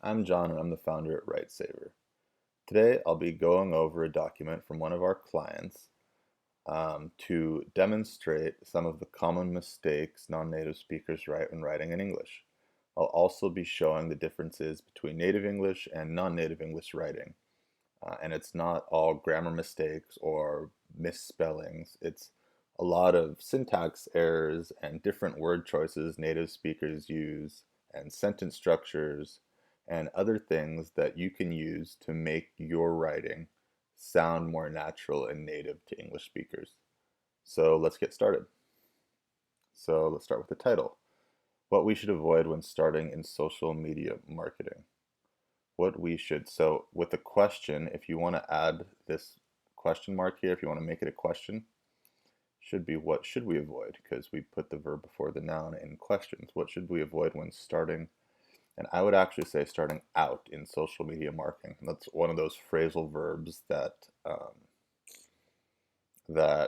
I'm John and I'm the founder at WriteSaver. Today I'll be going over a document from one of our clients to demonstrate some of the common mistakes non-native speakers write when writing in English. I'll also be showing the differences between native English and non-native English writing. And it's not all grammar mistakes or misspellings. It's a lot of syntax errors and different word choices native speakers use and sentence structures and other things that you can use to make your writing sound more natural and native to English speakers. So let's get started. So let's start with the title. What we should avoid when starting in social media marketing. So with a question, if you want to add this question mark here, if you want to make it a question, should be what should we avoid? Because we put the verb before the noun in questions. What should we avoid when starting? And I would actually say starting out in social media marketing. That's one of those phrasal verbs that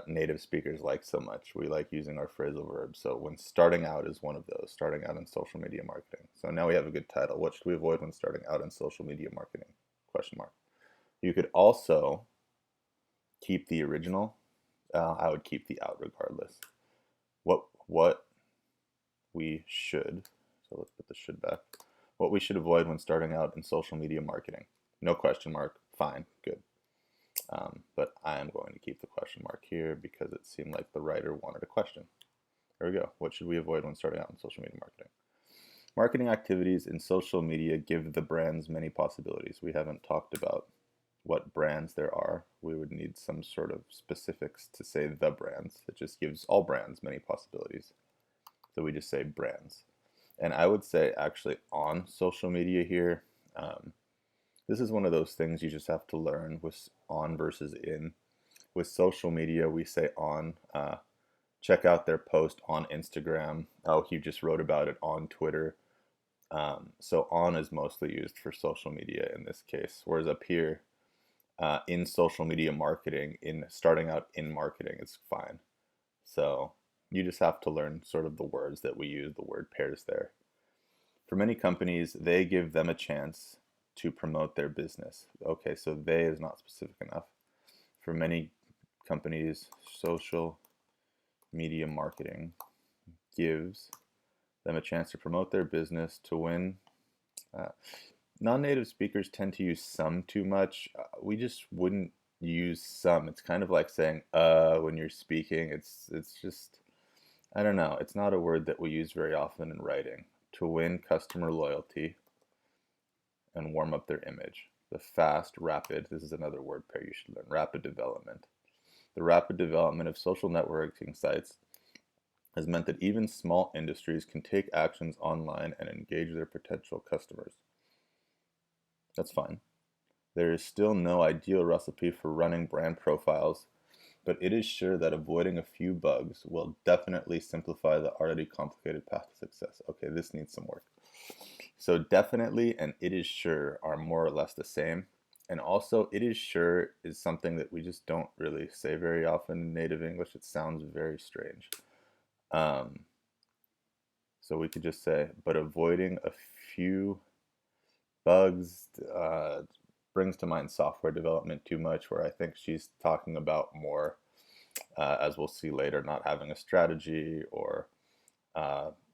native speakers like so much. We like using our phrasal verbs. So when starting out is one of those, starting out in social media marketing. So now we have a good title. What should we avoid when starting out in social media marketing? Question mark. You could also keep the original. I would keep the out regardless. What we should, so let's put the should back. What we should avoid when starting out in social media marketing. No question mark, fine, good. But I am going to keep the question mark here because it seemed like the writer wanted a question. There we go. What should we avoid when starting out in social media marketing? Marketing activities in social media give the brands many possibilities. We haven't talked about what brands there are. We would need some sort of specifics to say the brands. It just gives all brands many possibilities. So we just say brands. And I would say actually on social media here, this is one of those things you just have to learn with on versus in. With social media, we say on. Check out their post on Instagram. Oh, he just wrote about it on Twitter. So on is mostly used for social media in this case, whereas up here, in social media marketing, in starting out in marketing, it's fine. So you just have to learn sort of the words that we use, the word pairs there. For many companies, they give them a chance to promote their business. Okay, so they is not specific enough. For many companies, social media marketing gives them a chance to promote their business to win. Non-native speakers tend to use some too much. We just wouldn't use some. It's kind of like saying when you're speaking. It's just, I don't know. It's not a word that we use very often in writing. To win customer loyalty and warm up their image. The fast, rapid, this is another word pair you should learn, rapid development. The rapid development of social networking sites has meant that even small industries can take actions online and engage their potential customers. That's fine. There is still no ideal recipe for running brand profiles, but it is sure that avoiding a few bugs will definitely simplify the already complicated path to success. Okay, this needs some work. So definitely and it is sure are more or less the same. And also it is sure is something that we just don't really say very often in native English. It sounds very strange. So we could just say, but avoiding a few bugs brings to mind software development too much, where I think she's talking about more, as we'll see later, not having a strategy or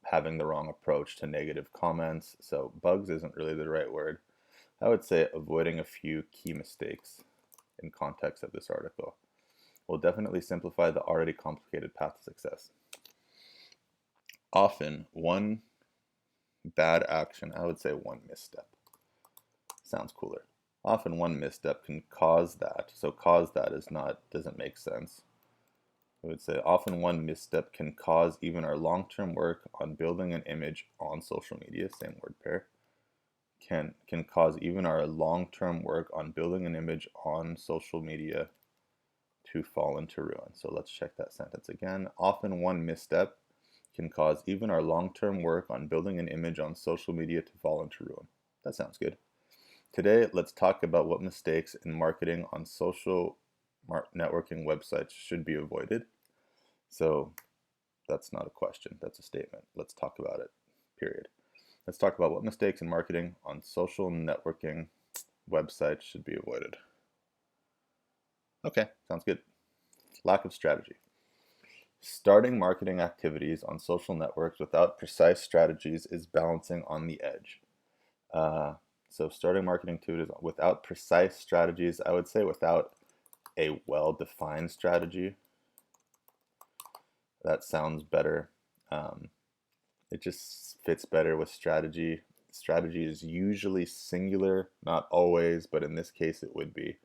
having the wrong approach to negative comments. So bugs isn't really the right word. I would say avoiding a few key mistakes in context of this article will definitely simplify the already complicated path to success. Often one bad action, I would say one misstep. Sounds cooler. Often one misstep can cause that. So cause that doesn't make sense. I would say often one misstep can cause even our long-term work on building an image on social media, same word pair, can cause even our long-term work on building an image on social media to fall into ruin. So let's check that sentence again. Often one misstep can cause even our long-term work on building an image on social media to fall into ruin. That sounds good. Today, let's talk about what mistakes in marketing on social networking websites should be avoided. So that's not a question, that's a statement. Let's talk about it, period. Let's talk about what mistakes in marketing on social networking websites should be avoided. Okay, sounds good. Lack of strategy. Starting marketing activities on social networks without precise strategies is balancing on the edge. So starting marketing activities without precise strategies, I would say without a well-defined strategy. That sounds better. It just fits better with strategy. Strategy is usually singular, not always, but in this case it would be.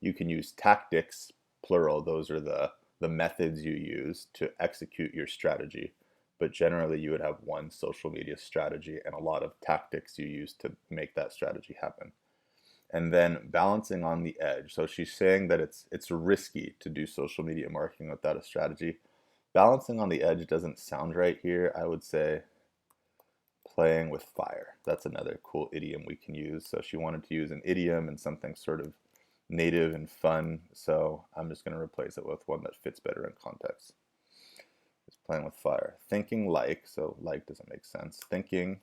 You can use tactics, plural. Those are the methods you use to execute your strategy. But generally, you would have one social media strategy and a lot of tactics you use to make that strategy happen. And then balancing on the edge. So she's saying that it's risky to do social media marketing without a strategy. Balancing on the edge doesn't sound right here. I would say playing with fire. That's another cool idiom we can use. So she wanted to use an idiom and something sort of native and fun, so I'm just going to replace it with one that fits better in context. It's playing with fire. Thinking like, so like doesn't make sense. Thinking,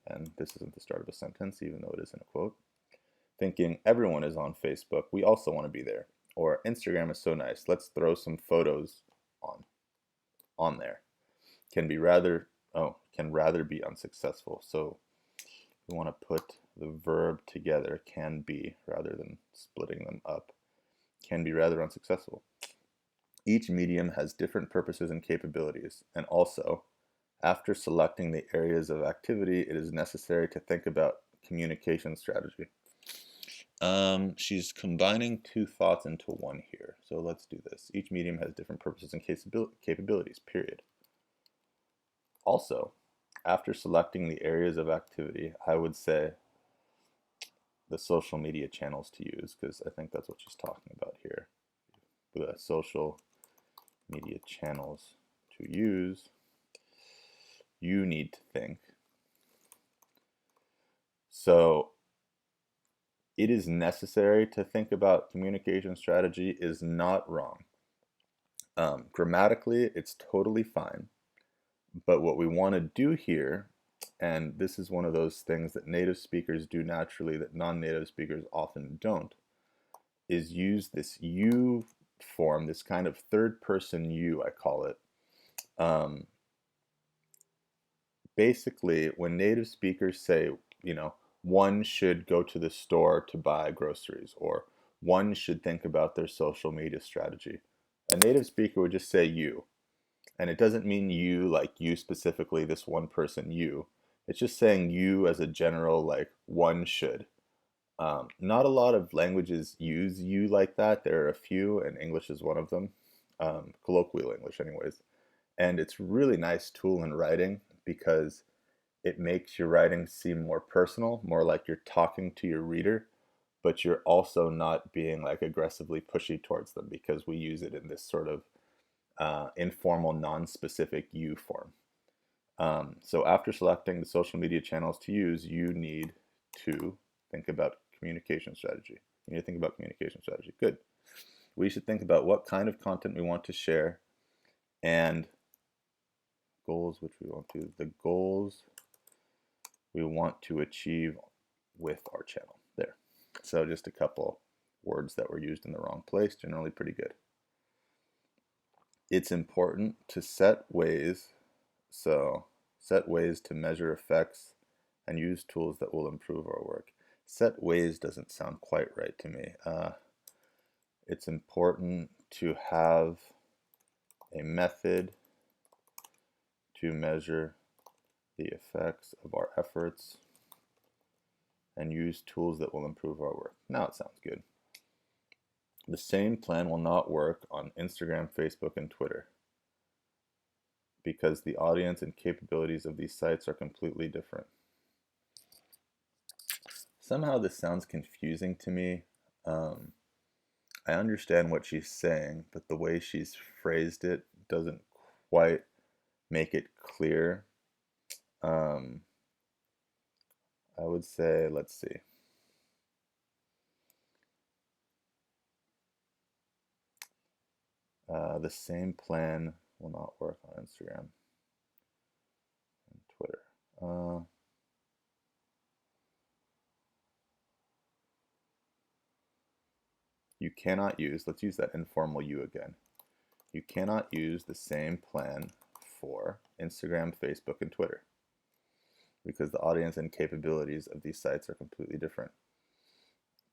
and this isn't the start of a sentence, even though it is in a quote. Thinking everyone is on Facebook, we also want to be there. Or Instagram is so nice, let's throw some photos on there. Can rather be unsuccessful. So we want to put the verb together, can be, rather than splitting them up. Can be rather unsuccessful. Each medium has different purposes and capabilities, and also, after selecting the areas of activity, it is necessary to think about communication strategy. She's combining two thoughts into one here, so let's do this. Each medium has different purposes and capabilities, period. Also, after selecting the areas of activity, I would say the social media channels to use, because I think that's what she's talking about here. The social media channels to use, you need to think. So it is necessary to think about communication strategy is not wrong. Grammatically, it's totally fine. But what we want to do here, and this is one of those things that native speakers do naturally that non-native speakers often don't, is use this you form, this kind of third person you, I call it. Basically, when native speakers say, one should go to the store to buy groceries, or one should think about their social media strategy, a native speaker would just say you. And it doesn't mean you like you specifically, this one person you. It's just saying you as a general, like one should. Not a lot of languages use you like that. There are a few, and English is one of them. Colloquial English, anyways. And it's really nice tool in writing because it makes your writing seem more personal, more like you're talking to your reader, but you're also not being like aggressively pushy towards them because we use it in this sort of informal, non-specific you form. So after selecting the social media channels to use, you need to think about communication strategy. You need to think about communication strategy. Good. We should think about what kind of content we want to share and goals the goals we want to achieve with our channel. There. So just a couple words that were used in the wrong place, generally pretty good. It's important to set ways to measure effects and use tools that will improve our work. Set ways doesn't sound quite right to me. It's important to have a method to measure the effects of our efforts and use tools that will improve our work. Now it sounds good. The same plan will not work on Instagram, Facebook, and Twitter because the audience and capabilities of these sites are completely different. Somehow this sounds confusing to me. I understand what she's saying, but the way she's phrased it doesn't quite make it clear. I would say, let's see. The same plan will not work on Instagram and Twitter. Uh, you cannot use, let's use that informal you again. You cannot use the same plan for Instagram, Facebook, and Twitter because the audience and capabilities of these sites are completely different.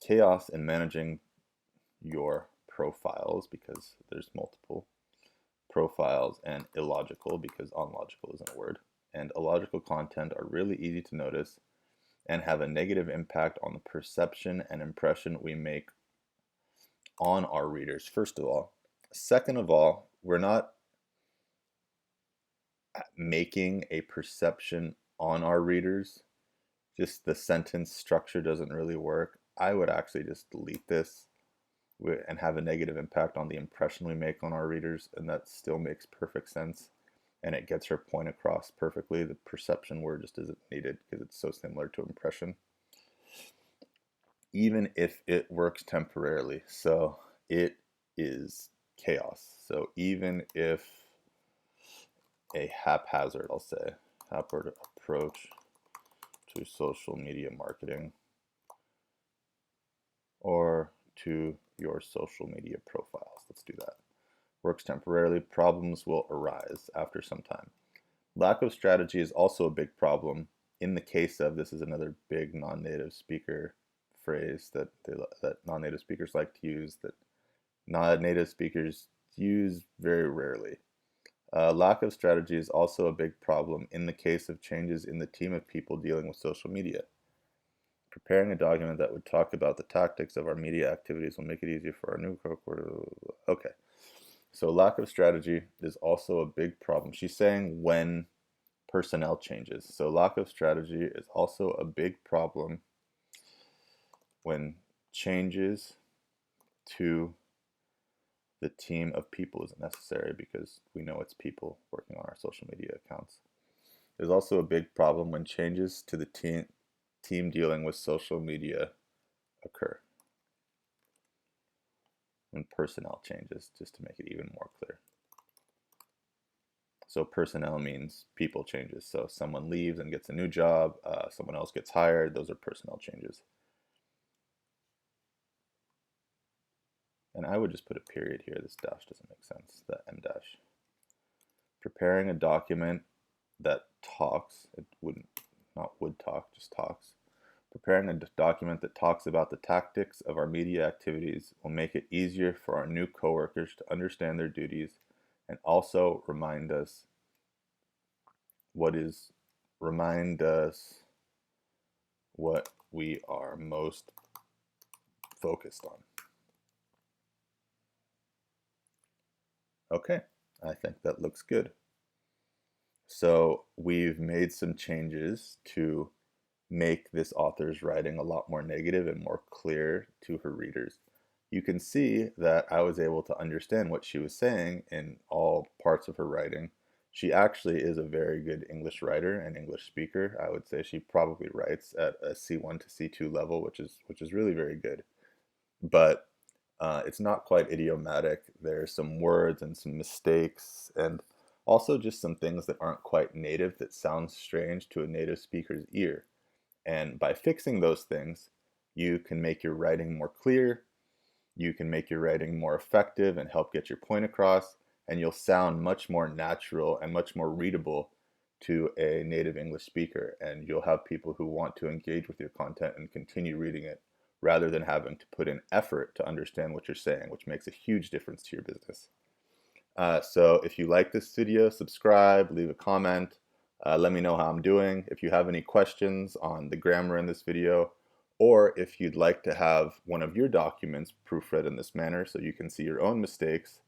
Chaos in managing your profiles, because there's multiple profiles, and illogical, because unlogical isn't a word, and illogical content are really easy to notice and have a negative impact on the perception and impression we make on our readers, first of all. Second of all, we're not making a perception on our readers. Just the sentence structure doesn't really work. I would actually just delete this and have a negative impact on the impression we make on our readers, and that still makes perfect sense. And it gets her point across perfectly. The perception word just isn't needed because it's so similar to impression, even if it works temporarily. So it is chaos. So even if a haphazard, I'll say, haphazard approach to social media marketing or to your social media profiles, let's do that, works temporarily, problems will arise after some time. Lack of strategy is also a big problem in the case of, this is another big non-native speaker phrase that non-native speakers like to use, that non-native speakers use very rarely. Lack of strategy is also a big problem in the case of changes in the team of people dealing with social media. Preparing a document that would talk about the tactics of our media activities will make it easier for our new cohort. Okay. So lack of strategy is also a big problem. She's saying when personnel changes. So lack of strategy is also a big problem when changes to the team of people isn't necessary, because we know it's people working on our social media accounts. There's also a big problem when changes to the team dealing with social media occur. When personnel changes, just to make it even more clear. So personnel means people changes. So someone leaves and gets a new job, someone else gets hired, those are personnel changes. And I would just put a period here. This dash doesn't make sense, the M dash. Preparing a document that talks, it wouldn't, not would talk, just talks. Preparing a document that talks about the tactics of our media activities will make it easier for our new coworkers to understand their duties and also remind us what we are most focused on. Okay, I think that looks good. So we've made some changes to make this author's writing a lot more negative and more clear to her readers. You can see that I was able to understand what she was saying in all parts of her writing. She actually is a very good English writer and English speaker. I would say she probably writes at a C1 to C2 level, which is really very good. But it's not quite idiomatic. There's some words and some mistakes, and also just some things that aren't quite native that sound strange to a native speaker's ear. And by fixing those things, you can make your writing more clear, you can make your writing more effective and help get your point across, and you'll sound much more natural and much more readable to a native English speaker. And you'll have people who want to engage with your content and continue reading it rather than having to put in effort to understand what you're saying, which makes a huge difference to your business. So if you like this video, subscribe, leave a comment. Let me know how I'm doing. If you have any questions on the grammar in this video, or if you'd like to have one of your documents proofread in this manner so you can see your own mistakes,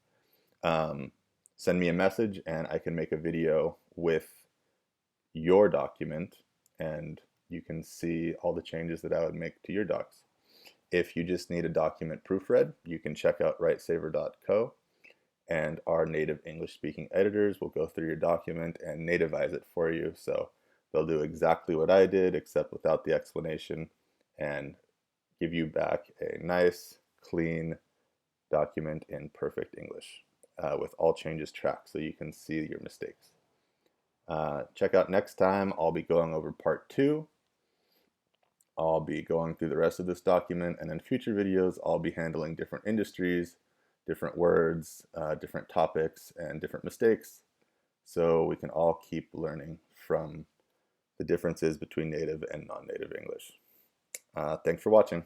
send me a message and I can make a video with your document and you can see all the changes that I would make to your docs. If you just need a document proofread, you can check out writesaver.co. And our native English speaking editors will go through your document and nativize it for you. So they'll do exactly what I did, except without the explanation, and give you back a nice, clean document in perfect English with all changes tracked so you can see your mistakes. Check out next time. I'll be going over part 2. I'll be going through the rest of this document, and in future videos, I'll be handling different industries, different words, different topics, and different mistakes, so we can all keep learning from the differences between native and non-native English. Thanks for watching.